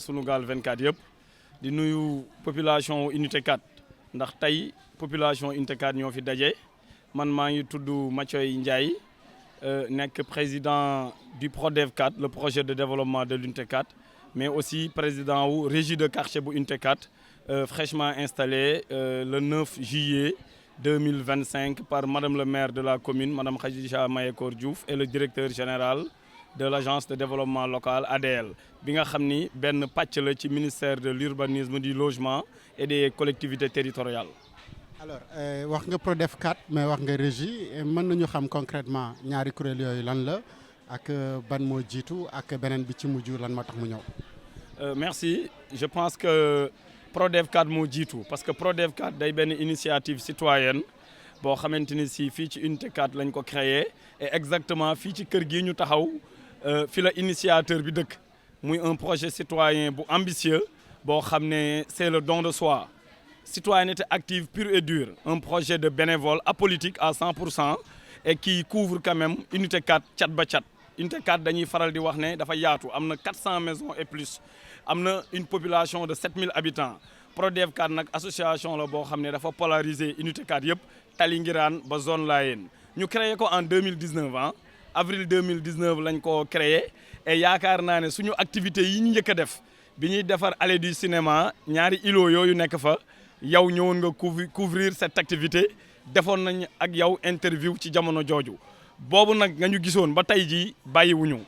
Sunugal 24 yëpp di nuyu population unité 4 ndax tey population unité 4 ñoo fi daje man maa ngi tudd Mathioy Ndiaye nekk président du PRODEV 4 le projet de développement de l'unité 4 mais aussi président wu régie de quartier bu unité 4 fraîchement installé le 9 juillet 2025 par madame le maire de la commune madame Khadija Mayekor Diouf et le directeur général de l'agence de développement local ADL bi nga xam ni benn pàcc la ci ministère de l'urbanisme du logement et des collectivités territoriales. alors wax nga PRODEV 4 mais wax nga régie mën nañu xam concrètement ñaari kuréel yooyu lan la ak ban moo jiitu ak beneen bi ci mujj lan moo tax mu ñëw. merci je pense que PRODEV 4 moo jiitu parce que PRODEV 4 day benn initiative citoyenne boo xamante ni si fii ci unité 4 lañ ko créé et exactement fii ci kër gii ñu taxaw. fi la initiateur bi dëkk muy un projet citoyen bu ambitieux boo xam ne c'est le don de soi citoyenneté active pure et dure un projet de bénévole apolitique à 100% et qui couvre quand même unité 4 cat ba cat unité 4 dañuy faral di wax ne dafa yaatu am na 400 maisons et plus am na une population de 7000 habitants PRODEV 4 nag association la boo xam ne dafa polariser unité 4 yëpp Tali Ngiraan ba zone Layène ñu créé ko en 2019 avril 2019 lañ ko créé et yaakaar naa ne suñu activité yi ñu njëkk a def bi ñuy defar allée du cinéma ñaari îlot yooyu nekk fa yow ñëwoon nga couvrir cette activité defoon nañ ak yow interview ci jamono jooju boobu nag nga ñu gisoon ba tey jii bàyyiwuñu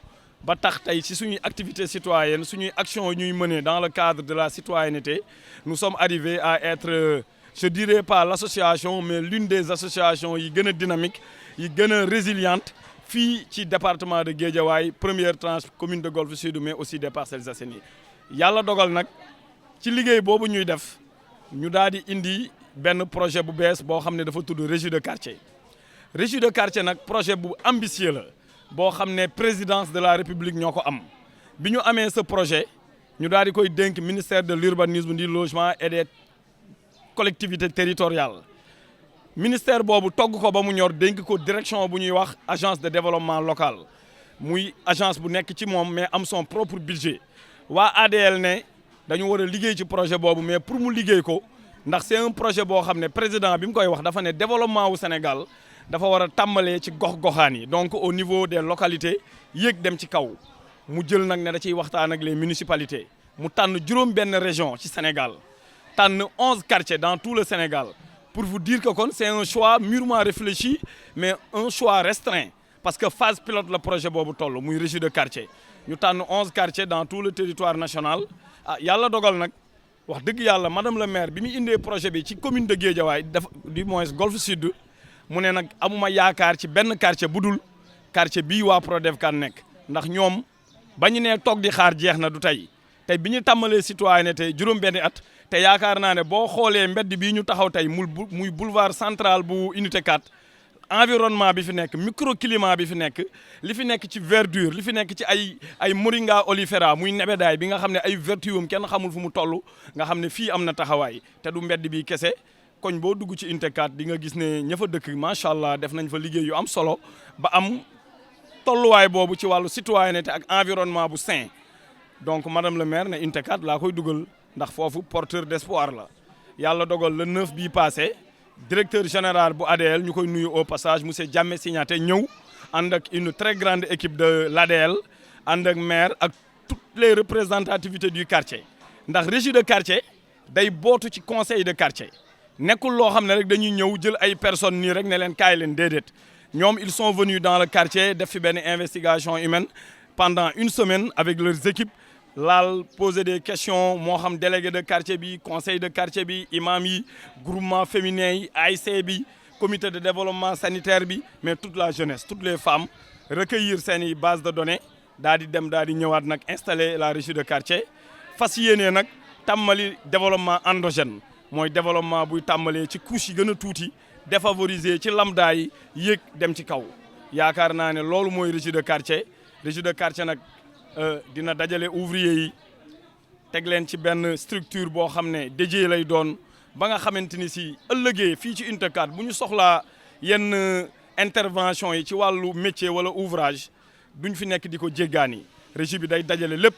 ba tax tey ci suñuy activité citoyenne suñuy action ñuy mener dans le cadre de la citoyenneté nous sommes arrivés à être je dirais pas l'association mais l'une des associations yi gën a dynamique yi gën a résiliente fii ci département de Guédiawaye première tranche commune de Golf Sud mais aussi des Parcelles Assainies yàlla dogal nag ci liggéey boobu ñuy def ñu daal di indi benn projet bu bees boo xam ne dafa tudd régie de quartier régie de quartier nag projet bu ambitieux la boo xam ne présidence de la République ñoo ko am bi ñu amee ce projet ñu daal di koy dénk ministère de l'urbanisme du logement et des collectivités territoriales ministère boobu togg ko ba mu ñor dénk ko direction bu ñuy wax agence de développement local muy agence bu nekk ci moom mais am son propre budget waa ADL ne dañu war a liggéey ci projet boobu mais pour mu liggéey ko ndax c'est un projet boo xam ne président bi mu koy wax dafa ne développement wu Sénégal dafa war a tàmbalee ci gox-goxaan yi donc au niveau des localités yéeg dem ci kaw mu jël nag ne da ciy waxtaan ak les municipalités mu tànn juróom benn région ci Sénégal tànn 11 quartiers dans tout le Sénégal pour vous dire que kon c'est un choix mûrement réfléchi mais un choix restreint parce que phase pilote le projet boobu toll muy régie de quartier ñu tànn 11 quartiers dans tout le territoire national yàlla dogal nag wax dëgg yàlla madame le maire bi mu indee projet bi ci commune de Guédiawaye du moins Golf Sud mu ne nag amuma yaakaar ci benn quartier bu dul quartier bii waa PRODEV 4 nekk ndax ñoom ba ñu nee toog di xaar jeex na du tey bi ñu tàmmalee citoyenneté juróom benni at te yaakaar naa ne boo xoolee mbedd bii ñu taxaw tey muy boulevard central bu unité 4 environnement bi fi nekk microclimat bi fi nekk li fi nekk ci verdure li fi nekk ci ay moringa olifera muy nebedaay bi nga xam ne ay vertu am kenn xamul fu mu toll nga xam ne fii am na taxawaay te du mbedd bi kese koñ boo dugg ci unité 4 di nga gis ne ña fa dëkk macha allah def nañ fa liggéey yu am solo ba am tolluwaay boobu ci wàllu citoyenneté ak environnement bu sain donc madame le maire ne unité 4 laa koy dugal ndax foofu porteur d'espoir la yàlla dogal le 9 bii passé directeur général bu ADL ñu koy nuyu au passage monsieur Diamé Signaté ñëw ànd ak une très grande équipe de l'ADL ànd ak maire ak toutes les représentativités du quartier ndax régie de quartier day bootu ci conseil de quartier nekkul loo xam ne rek dañuy ñëw jël ay personnes nii rek ne leen kaay leen déedéet ñoom ils sont venus dans le quartier def fi benn investigation humaine pendant une semaine avec leurs équipes laal poser des questions moo xam délégué de quartier bi conseil de quartier bi imam yi groupement féminin yi AIC bi comité de développement sanitaire bi mais toute la jeunesse toutes les femmes recueillir seeni base de données daal di dem daal di ñëwaat nag installer la régie de quartier fas yéenee nag tàmmali développement endogène mooy développement buy tàmbalee ci couche yi gën a tuuti défavoriser ci lambda yi yéeg dem ci kaw yaakaar naa ne loolu mooy régie de quartier nag dina dajale ouvrier yi teg leen ci benn structure boo xam ne dédié lay doon ba nga xamante ni si ëllëgee fii ci unité 4 bu ñu soxlaa yenn intervention yi ci wàllu métier wala ouvrage duñ fi nekk di ko jéggaani régie bi day dajale lépp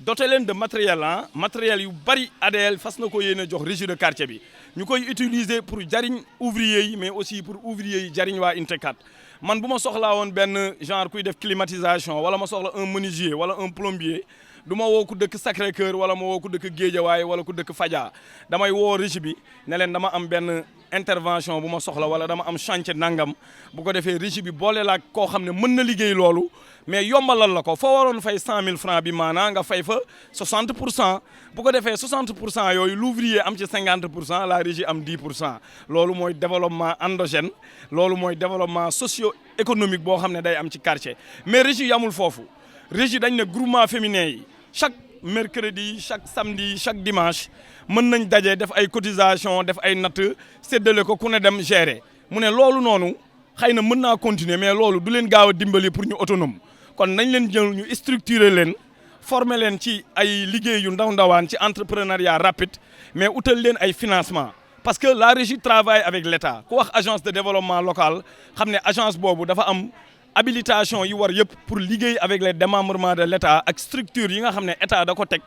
doté leen de matériel matériel yu bari ADL fas na ko yéene jox régie de quartier bi ñu koy utiliser pour jariñ ouvrier yi mais aussi pour ouvrier yi jariñ waa Unité 4 man bu ma soxlaa woon benn genre kuy def climatisation wala ma soxla un menuisier wala un plombier du ma woo ku dëkk Sacré-Cœur wala ma woo ku dëkk Guédiawaye wala ku dëkk Fadia damay woo régie bi ne leen dama am benn intervention bu ma soxla wala dama am chantier nangam bu ko defee régie bi boole laa koo xam ne mën na liggéey loolu mais yombalal la ko foo waroon fay 100 000 francs bi maanaa nga fay fa 60 pour cent bu ko defee 60 pour cent yooyu l'ouvrier am ci 50 pour cent la régie am 10 pour cent loolu mooy développement endogène loolu mooy développement socio-économique boo xam ne day am ci quartier mais régie yamul foofu régie dañ ne groupement féminin yi chaque mercredi chaque samedi chaque dimanche mën nañ daje def ay cotisation def ay natt séddale ko ku ne dem gérer mu ne loolu noonu xëy na mën naa continuer mais loolu du leen gaaw a dimbali pour ñu autonome kon nañ leen jël ñu structurer leen former leen ci ay liggéey yu ndaw ndawaan ci entrepreneuriat rapide mais utal leen ay financement parce que la régie travaille avec l'État ku wax agence de développement local xam ne agence boobu dafa am habilitation yi war yëpp pour liggéey avec les démembrements de l'État ak structure yi nga xam ne État da ko teg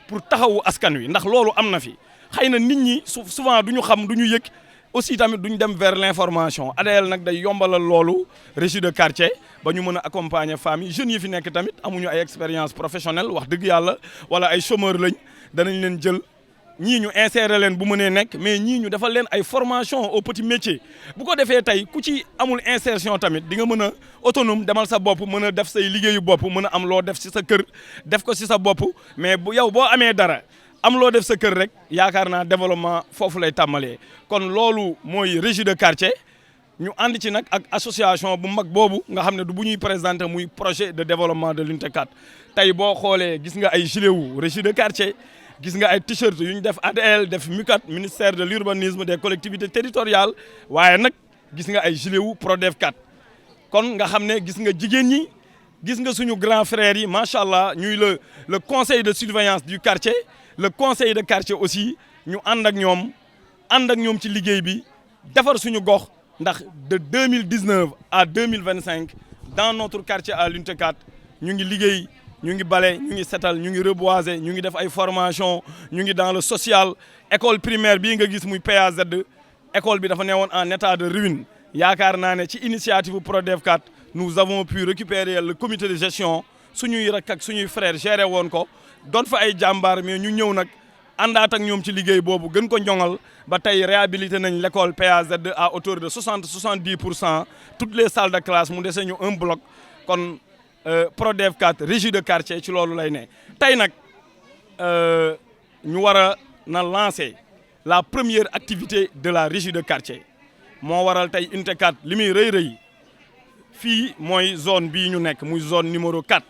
pour taxawu askan wi ndax loolu am na fi xëy na nit ñi souvent du ñu xam du ñu yëg aussi tamit duñ dem vers l'information ADL nag day yombalal loolu régie de quartier ba ñu mën a accompagner femmes yi jeunes yi fi nekk tamit amuñu ay expérience professionnelle wax dëgg yàlla wala ay chômeurs lañ danañ leen jël ñii ñu insérer leen bu mënee nekk mais ñii ñu defal leen ay formation au petit métier bu ko defee tey ku ci amul insertion tamit di nga mën a autonome demal sa bopp mën a def say liggéeyu bopp mën a am loo def ci sa kër def ko ci sa bopp mais bu yow boo amee dara am loo def sa kër rek yaakaar naa développement foofu lay tàmmalee kon loolu mooy régie de quartier ñu ànd ci nag ak association bu mag boobu nga xam ne du bu ñuy présenter muy projet de développement de l'Unité 4 tey boo xoolee gis nga ay gilet wu régie de quartier gis nga ay t-shirt yu ñu def ADL def MUCAT ministère de l'urbanisme des collectivités territoriales waaye nag gis nga ay gilet wu PRODEV 4 kon nga xam ne gis nga jigéen ñi gis nga suñu grand frères yi macha allah ñuy le conseil de surveillance du quartier le conseil de quartier aussi ñu ànd ak ñoom ci liggéey bi defar suñu gox ndax de 2019 à 2025 dans notre quartier à l'Unité 4 ñu ngi liggéey ñu ngi bale ñu ngi setal ñu ngi reboiser ñu ngi def ay formation ñu ngi dans le social école primaire bii nga gis muy PAZ école bi dafa newoon en état de ruine yaakaar naa ne ci initiative PRODEV 4 nous avons pu récupérer le comité de gestion suñuy rakk ak suñuy frères géré woon ko doon fa ay jàmbaar mais ñu ñëw nag àndaat ak ñoom ci liggéey boobu gën ko ñoŋal ba tey réhabilité nañ l'école PAZ à hauteur de 70% toutes les salles de classe mu dese ñu un bloc kon PRODEV 4 régie de quartier ci loolu lay ne tey nag ñu war a na lancer la première activité de la régie de quartier moo waral tey Unité 4 li muy rëy fii mooy zone bii ñu nekk muy zone numéro 4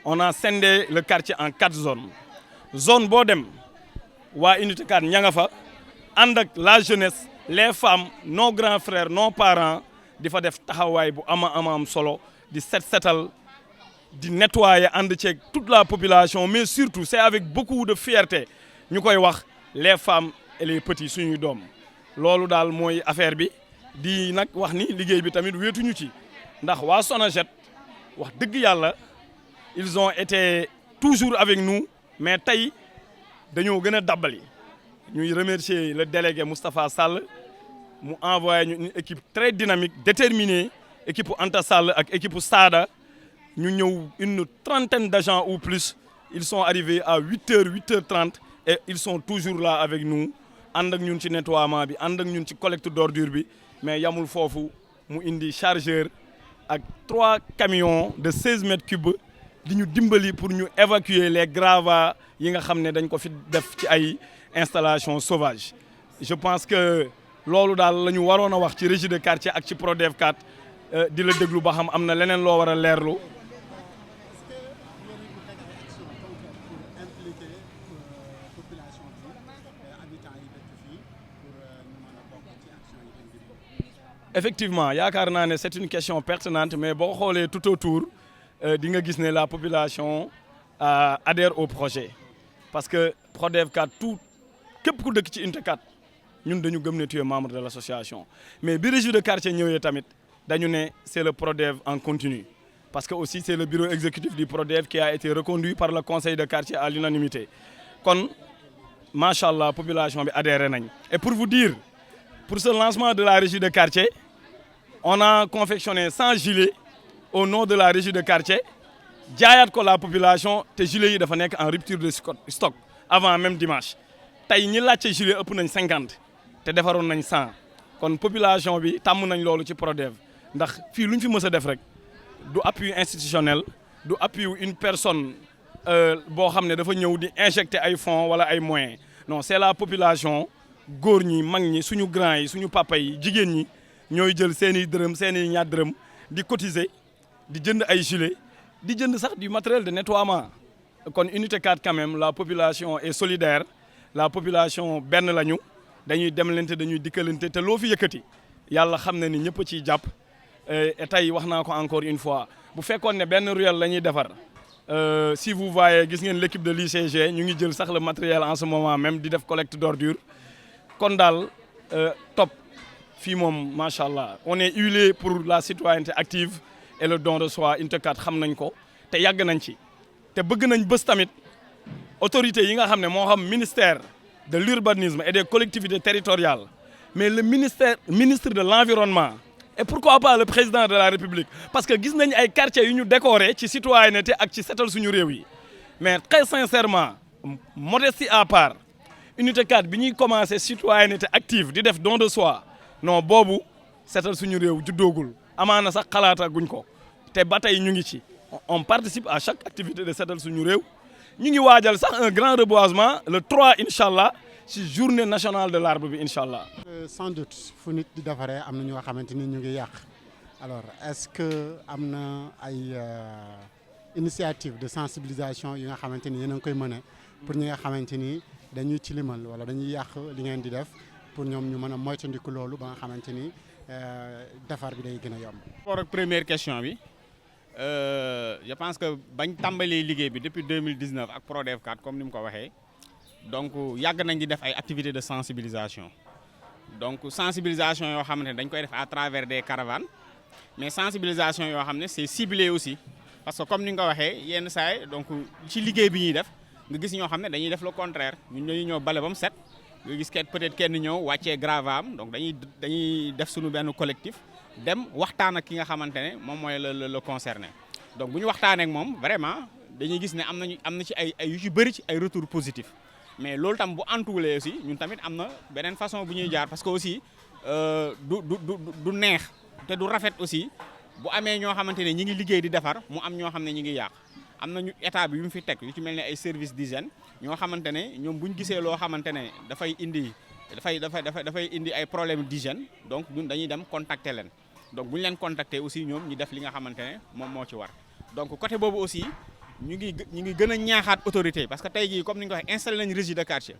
on a scindé le quartier en 4 zones zone boo dem waa Unité 4 ña nga fa ànd ak la jeunesse les femmes nos grands frères nos parents di fa def taxawaay bu am solo di setal di nettoyer ànd ceeg toute la population mais surtout c'est avec beaucoup de fierté ñu koy wax les femmes et les petits suñuy doom loolu daal mooy affaire bi di nag wax ni liggéey bi tamit wéetuñu ci ndax waa SONAGED wax dëgg yàlla ils ont été toujours avec nous mais tey dañoo gën a dabbali ñuy remercier le délégué Moustapha Sall mu envoyé ñu une équipe très dynamique déterminée équipe Anta Sall ak équipe Sada ñu ñëw une trentaine d'agents ou plus ils sont arrivés à 8h 8h30 et ils sont toujours là avec nous ànd ak ñun ci nettoiement bi ànd ak ñun ci collecte d'ordures bi mais yamul foofu mu indi chargeur ak 3 camions de 16 mètres cubes di ñu dimbali pour ñu évacuer les gravats yi nga xam ne dañ ko fi def ci ay installations sauvages je pense que loolu daal la ñu waroon a wax ci régie de quartier ak ci PRODEV 4 di la déglu ba xam am na leneen loo war a leerlu. Effectivement yaakaar naa ne c'est une question pertinente mais boo xoolee tout autour di nga gis ne la population adhère au projet parce que PRODEV 4 tout képp ku dëkk ci Unité 4 ñun dañu gëm ne tu es membre de l'association mais bi régie de quartier ñëwee tamit dañu ne c'est le PRODEV en continu parce que aussi c'est le bureau exécutif du PRODEV qui a été reconduit par le conseil de quartier à l'unanimité kon machallah population bi adhéré nañ. Et pour vous dire, pour ce lancement de la régie de quartier, on a confectionné 100 gilets au nom de la régie de quartier jaayaat ko la population te gilets yi dafa nekk en rupture de stock avant même dimanche tey ñi laajte gilet ëpp nañ 50 te defaroon nañ 100 kon population bi tàmm nañ loolu ci PRODEV ndax fii lu ñu fi mës a def rek du appui institutionnel du appui une personne boo xam ne dafa ñëw di injecter ay fonds wala ay moyens non c'est la population góor ñi mag ñi suñu grand yi suñu papa yi jigéen ñi ñooy jël seen i dërëm seen i ñaar dërëm di cotiser di jënd ay gilets di jënd sax du matériel de nettoiement kon unité 4 quand même la population est solidaire la population benn lañu dañuy demlante dañuy dikkalante te loo fi yëkkati yàlla xam na ni ñëpp ciy jàpp et tey wax naa ko encore une fois bu fekkoon ne benn ruelle la ñuy defar si vous voyez gis ngeen l'équipe de l'ICG ñu ngi jël sax le matériel en ce moment même di def collecte d'ordures kon daal top fii moom macha allah on est huilé pour la citoyenneté active et le don de soi unité 4 xam nañ ko te yàgg nañ ci te bëgg nañ bés tamit autorités yi nga xam ne moo xam ministère de l'urbanisme et des collectivités territoriales mais le ministre de l'environnement et pourquoi pas le président de la République parce que gis nañ ay quartiers yu ñu décoré ci citoyenneté ak ci setal suñu réew yi mais très sincèrement modestie à part unité 4 bi ñuy commencé citoyenneté active di def don de soi non boobu setal suñu réew juddoogul amaana sax xalaata guñ ko te ba tey ñu ngi ci on participe à chaque activité de setal suñu réew ñu ngi waajal sax un grand reboisement le 3 incha allah ci journée nationale de l'arbre bi incha allah. sans doute fu nit di defaree am na ñoo xamante ni ñu ngi yàq alors est-ce que am na ay initiative de sensibilisation yi nga xamante ni yéen a ngi koy mëne pour ñi nga xamante ni dañuy tilimal wala dañuy yàq li ngeen di def pour ñoom ñu mën a moytandiku loolu ba nga xamante ni defar bi day gën a yomb. pour ak première question bi je pense que bañ tàmbalee liggéey bi depuis 2019 ak PRODEV 4 comme ni mu ko waxee donc yàgg nañ di def ay activités de sensibilisation donc sensibilisation yoo xamante ne dañ koy def à travers des caravanes mais sensibilisation yoo xam ne c'est ciblé aussi parce que comme ni nga ko waxee yenn saay donc ci liggéey bi ñuy def nga gis ñoo xam ne dañuy def le contraire ñun dañuy ñëw bale ba mu set nga gis peut-être kenn ñëw wàccee gravaam donc dañuy def suñu benn collectif dem waxtaan ak ki nga xamante ne moom mooy le concerné donc bu ñu waxtaanee ak moom vraiment dañuy gis ne am na ci ay yu ci bëri ci ay retours positifs mais loolu tam bu antuwulee aussi ñun tamit am na beneen façon bu ñuy jaar parce que aussi du neex te du rafet aussi bu amee ñoo xamante ne ñi ngi liggéey di defar mu am ñoo xam ne ñi ngi yàq am nañu état bi yu mu fi teg yu ci mel ne ay services d'hygiène ñoo xamante ne ñoom bu ñu gisee loo xamante ne dafay indi ay problèmes d'hygiène donc ñun dañuy dem contacter leen donc bu ñu leen contacter aussi ñoom ñu def li nga xamante ne moom moo ci war donc côté boobu aussi ñu ngi gën a ñaaxaat autorité parce que tey jii comme ni nga ko waxee installé nañu régie de quartier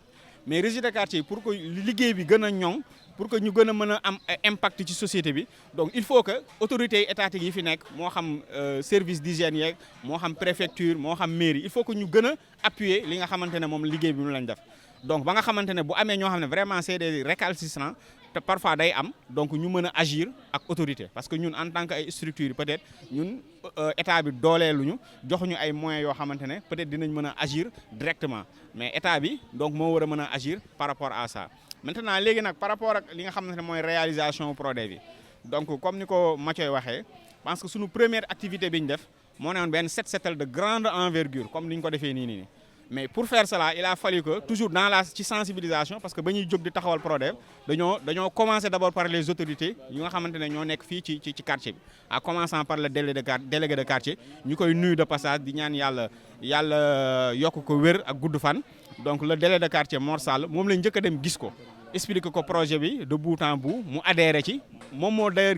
mais régie de quartier pour que liggéey bi gën a ñoŋ pour que ñu gën a mën a am impact ci société bi donc il faut que autorités étatiques yi fi nekk moo xam service d'hygiène yeeg moo xam préfecture moo xam mairie il faut que ñu gën a appuyer li nga xamante ne moom liggéey bi mu lañ def donc ba nga xamante ne bu amee ñoo xam ne vraiment c'est des récalcitrants te parfois day am donc ñu mën a agir ak autorité parce que ñun en tant que ay structures peut-être ñun état bi dooleeluñu joxuñu ay moyens yoo xamante ne peut-être dinañ mën a agir directement mais état bi donc moo war a mën a agir par rapport à ça maintenant léegi nag par rapport ak li nga xamante ne mooy réalisation PRODEV bi donc comme ni ko Mathieu waxee parce que suñu première activité bi ñu def moo ne woon benn set setal de grande envergure comme ni ñu ko defee nii mais pour faire cela il a fallu que toujours dans la ci sensibilisation parce que ba ñuy jóg di taxawal PRODEV dañoo commencer d'abord par les autorités yi nga xamante ne ñoo nekk fii ci quartier bi en commençant par le délégué de quartier ñu koy nuyu de passage di ñaan yàlla yokk ko wér ak gudd fan donc le délégué de quartier Mor Sall moom lañ njëkk a dem gis ko expliquer ko projet bi de bout en bout mu adhéré ci moom moo d'ailleurs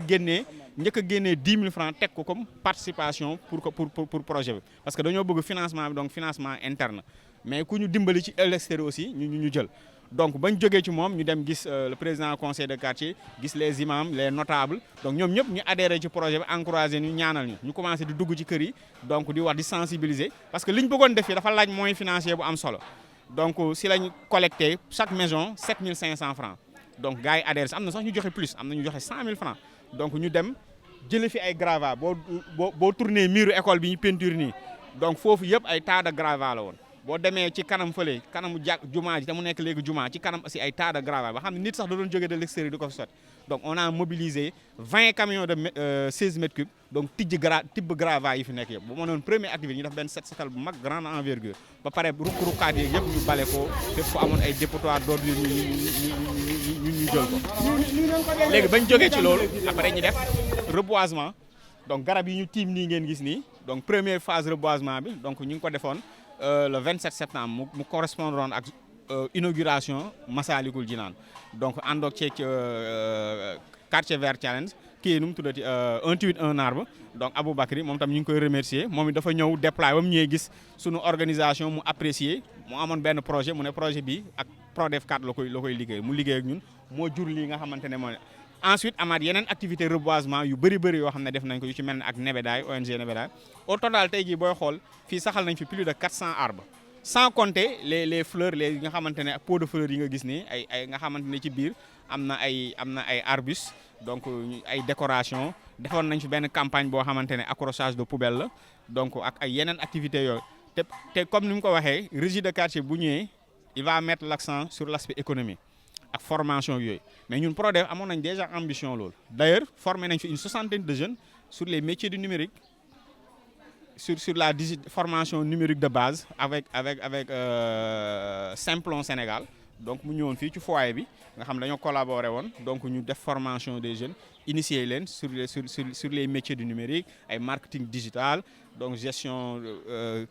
njëkk a génnee 10 000 francs teg ko comme participation pour projet bi parce que dañoo bëgg financement bi donc financement interne mais ku ñu dimbali ci extérieur aussi ñu jël donc bañ jógee ci moom ñu dem gis le président conseil de quartier gis les imams les notables donc ñoom ñëpp ñu adhéré ci projet bi encouragé ñu ñaanal ñu commencé di dugg ci kër yi donc di wax di sensibiliser parce que li ñu bëggoon def fii dafa laaj moyen financier bu am solo donc si lañ collecté chaque maison 7 500 francs donc gars yi adhéré am na sax ñu joxe plus am na ñu joxe 100 000 francs donc ñu dem jëlee fi ay gravats boo tourné miiru école bi ñu peinture nii donc foofu yëpp ay tas de gravats la woon. boo demee ci kanam fële kanamu jumaa ji te mu nekk léegi jumaa ci kanam aussi ay tas de gravats ba xam ne nit sax da doon jógee de l'extérieur di ko fi sotti donc on a mobilisé 20 camions de 16 mètres cubes donc tibb gravats yi fi nekk yëpp bu ma noon première activité ñu def benn set setal bu mag grande envergure ba pare ruq-ruqaat yi yëpp ñu bale ko fépp fu amoon ay dépotoir d'ordures ñu jël ko léegi bañ jógee ci loolu après ñu def reboisement donc garab yi ñu tiim nii ngeen gis nii donc première phase reboisement bi donc ñu ngi ko defoon le 27 septembre mu correspondroon ak inauguration Massalikul Jinaan donc àndoog ceeg quartier vert challenge kii nu mu tuddati un tweet un arbre donc Aboubacry moom tam ñu ngi koy remercier moom it dafa ñëw déployer ba mu ñëwee gis sunu organisation mu apprécier mu amoon benn projet mu ne projet bi ak Prodef 4 la koy liggéey mu liggéey ak ñun moo jur lii nga xamante ne moo ensuite amaat yeneen activité reboisement yu bëri yoo xam ne def nañ ko yu ci mel ne ak Nebedaay ONG Nebedaay au total tey jii booy xool fii saxal nañ fi plus de 400 arbres sans compter les fleurs les yi nga xamante ne pot de fleurs yi nga gis nii ay nga xamante ne ci biir am na ay arbustes donc ay décoration defoon nañ fi benn campagne boo xamante ne accrochage de poubelle la donc ak ay yeneen activités yooyu te comme ni mu ko waxee régie de quartier bu ñëwee il va mettre l'accent sur l'aspect économique ak formation yooyu mais ñun Prodef amoon nañ déjà ambition loolu d'ailleurs formé nañ fi une 60aine de jeunes sur les métiers du numérique sur la formation numérique de base avec Simplon Sénégal donc mu ñëwoon fii ci foyer bi nga xam dañoo collaboré woon donc ñu def formation des jeunes initier leen sur les métiers du numérique ay marketing digital donc gestion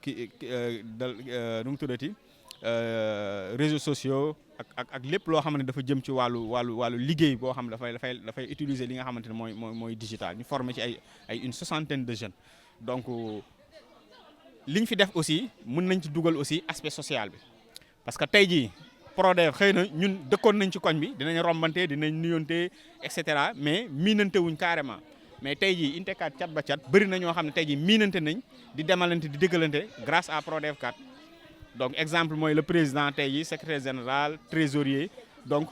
nu mu tuddati réseaux sociaux ak lépp loo xam ne dafa jëm ci wàllu liggéey boo xam ne dafay utiliser li nga xamante ne mooy digital ñu former ci ay une 60aine de jeunes donc li ñu fi def aussi mën nañ ci dugal aussi aspect social bi parce que tey jii Prodef xëy na ñun dëkkoon nañ ci koñ bi dinañ rombante dinañ nuyonte et cetera mais miinante wuñ carrément mais tey jii inte 4 cat ba cat bëri na ñoo xam ne tey jii miinante nañ di demalante di déggalante grâce à Prodef 4 donc exemple mooy le président tey jii secrétaire général trésorier donc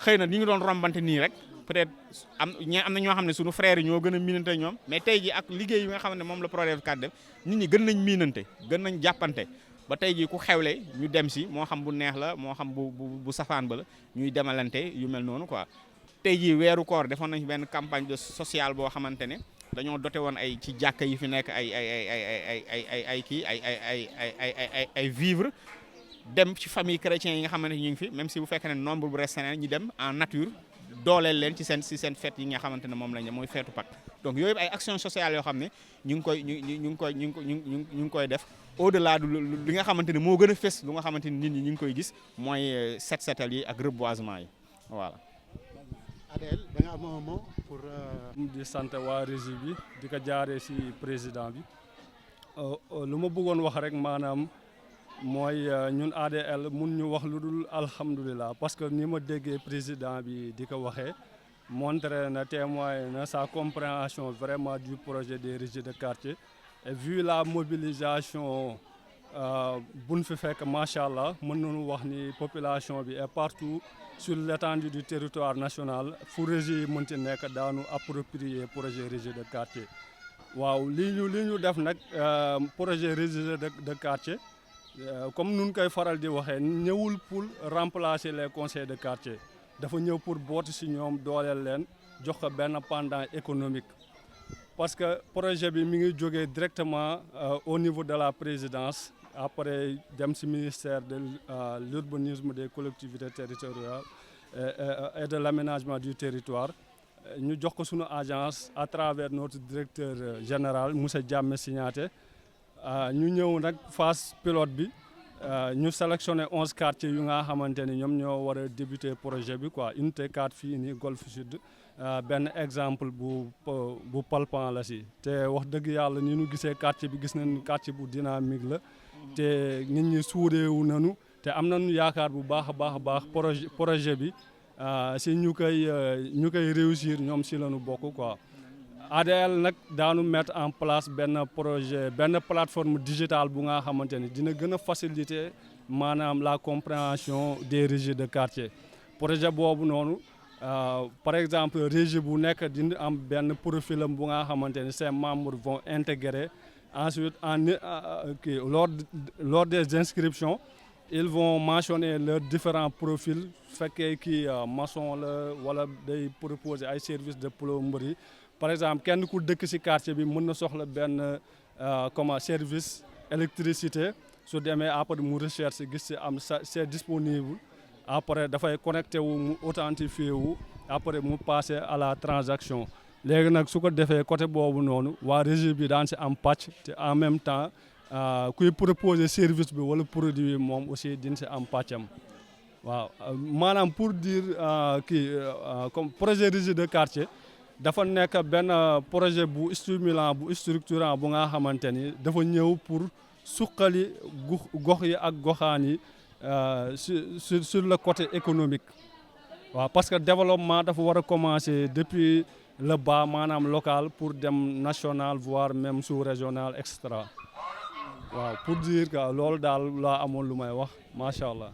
xëy na ni ñu doon rombante nii rek peut-être am na ñoo xam ne suñu frères yi ñoo gën a miinante ñoom mais tey jii ak liggéey yi nga xam ne moom la Prodef 4 def nit ñi gën nañ miinante gën nañ jàppante ba tey jii ku xewle ñu dem si moo xam bu neex la moo xam bu safaan ba la ñuy demalante yu mel noonu quoi. tey jii weeru koor defoon nañ benn campagne de sociale boo xamante ne dañoo doté woon ay ci jàkka yi fi nekk ay vivre dem ci famille chrétien yi nga xamante ne ñu ngi fi même si bu fekkee ne nombre bu restreint ñu dem en nature dooleel leen ci seen fête yi nga xamante ne moom lañ mooy feetu Pâques donc yooyu ay actions sociales yoo xam ne ñu ngi koy def au delà de li nga xamante ne moo gën a fës lu nga xamante ni nit ñi ñu ngi koy gis mooy setal yi ak reboisement yi voilà. Adel da nga am un mot pour. di sant waa régie bi di ko jaaree si président bi lu ma bëggoon wax rek maanaam mooy ñun ADL mun ñu wax lu dul alhamdulilah parce que ni ma déggee président bi di ko waxee montré na témoigné na sa compréhension vraiment du projet des régies de quartier et vu la mobilisation buñ fi fekk macha allah mën nañu wax ni population bi est partout sur l'étendue du territoire national fu régie yi mënti nekk daanu approprier projet régie de quartier waaw li ñu def nag projet régie de quartier comme nun koy faral di waxee ñëwul pour remplacer les conseils de quartier dafa ñëw pour booti si ñoom dooleel leen jox ko benn pendant économique parce que projet bi mi ngi jógee directement au niveau de la présidence après dem si ministère de l'urbanisme des collectivités territoriales et de l'aménagement du territoire ñu jox ko suñu agence à travers notre directeur général monsieur Diamé Signaté ñu ñëw nag phase pilote bi ñu sélectionné 11 quartiers yu nga xamante ni ñoom ñoo war a débuter projet bi quoi unité 4 fii nii Golf Sud benn exemple bu palpant la si te wax dëgg yàlla ni ñu gisee quartier bi gis nañu quartier bu dynamique la te nit ñi suureewu nañu te am nañu yaakaar bu baax a baax projet bi si ñu koy réussir ñoom si lañu bokk quoi. ADL nag daanu mettre en place benn projet benn plateforme digitale bu nga xamante ni dina gën a faciliter maanaam la compréhension des régies de quartier projet boobu noonu par exemple régie bu nekk dina am benn profil am bu nga xamante ni ses membres vont intégrer ensuite lors des inscriptions ils vont mentionner leurs différents profils fekkee kii maçon la wala day proposer ay services de plomberie par exemple kenn ku dëkk ci quartier bi mën na soxla benn comment service électricité su demee après mu recherche gis ci am c'est disponible après dafay connecté wu mu authentifié wu après mu passer à la transaction léegi nag su ko defee côté boobu noonu waa régie bi daan ci am pàcc te en même temps kuy proposer service bi wala produit bi moom aussi din ci am pàccam waaw maanaam pour dire comme projet régie de quartier dafa nekk benn projet bu stimulant bu structurant bu nga xamante ni dafa ñëw pour suqali gox yi ak goxaan yi sur le côté économique waaw parce que développement dafa war a commencer depuis le bas maanaam local pour dem national voire même sous-régional et cetera waaw pour dire que loolu daal laa amoon lu may wax macha allah.